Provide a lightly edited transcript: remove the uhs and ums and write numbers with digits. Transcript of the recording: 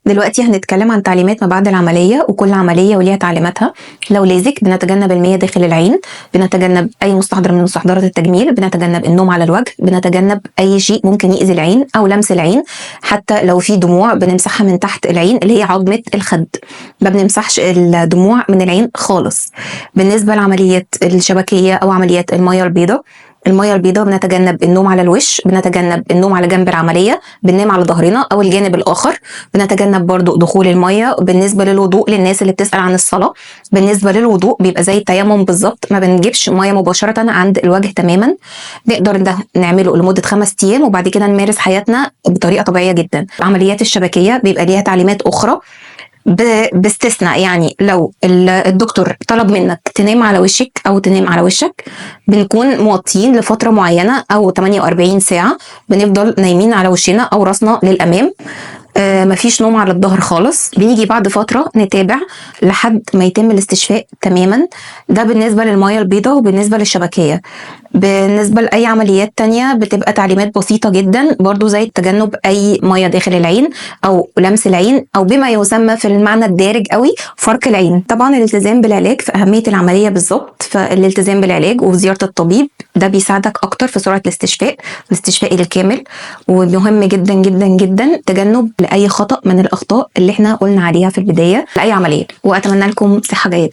دلوقتي هنتكلم عن تعليمات ما بعد العملية، وكل عملية وليها تعليماتها. لو ليزك بنتجنب المياه داخل العين، بنتجنب أي مستحضر من مستحضرات التجميل، بنتجنب النوم على الوجه، بنتجنب أي شيء ممكن يأذي العين أو لمس العين. حتى لو في دموع بنمسحها من تحت العين اللي هي عظمة الخد، ما بنمسحش الدموع من العين خالص. بالنسبة لعمليات الشبكية أو عمليات المياه البيضاء، بنتجنب النوم على الوش، بنتجنب النوم على جنب العملية، بننام على ظهرنا أو الجانب الآخر. بنتجنب برضو دخول المية. بالنسبة للوضوء، للناس اللي بتسأل عن الصلاة، بالنسبة للوضوء بيبقى زي التيمم بالظبط، ما بنجيبش مية مباشرة عند الوجه تماما. نقدر ده نعمله لمدة 5 أيام وبعد كده نمارس حياتنا بطريقة طبيعية جدا. عمليات الشبكية بيبقى ليها تعليمات أخرى، باستثناء يعني لو الدكتور طلب منك تنام على وشك او تنام على وشك، بنكون موطيين لفترة معينة او 48 ساعة، بنفضل نايمين على وشنا او راسنا للامام. مفيش نوم على الظهر خالص. بنيجي بعد فترة نتابع لحد ما يتم الاستشفاء تماما. ده بالنسبة للمياه البيضاء وبالنسبة للشبكية. بالنسبة لأي عمليات تانية بتبقى تعليمات بسيطة جدا برضو، زي تجنب أي مياه داخل العين أو لمس العين، أو بما يسمى في المعنى الدارج قوي فرك العين. طبعا الالتزام بالعلاج في أهمية العملية بالظبط، فالالتزام بالعلاج وزيارة الطبيب ده بيساعدك أكتر في سرعة الاستشفاء الكامل. ومهم جدا جدا جدا تجنب لأي خطأ من الأخطاء اللي احنا قلنا عليها في البداية لأي عملية. وأتمنى لكم صحة جيدة.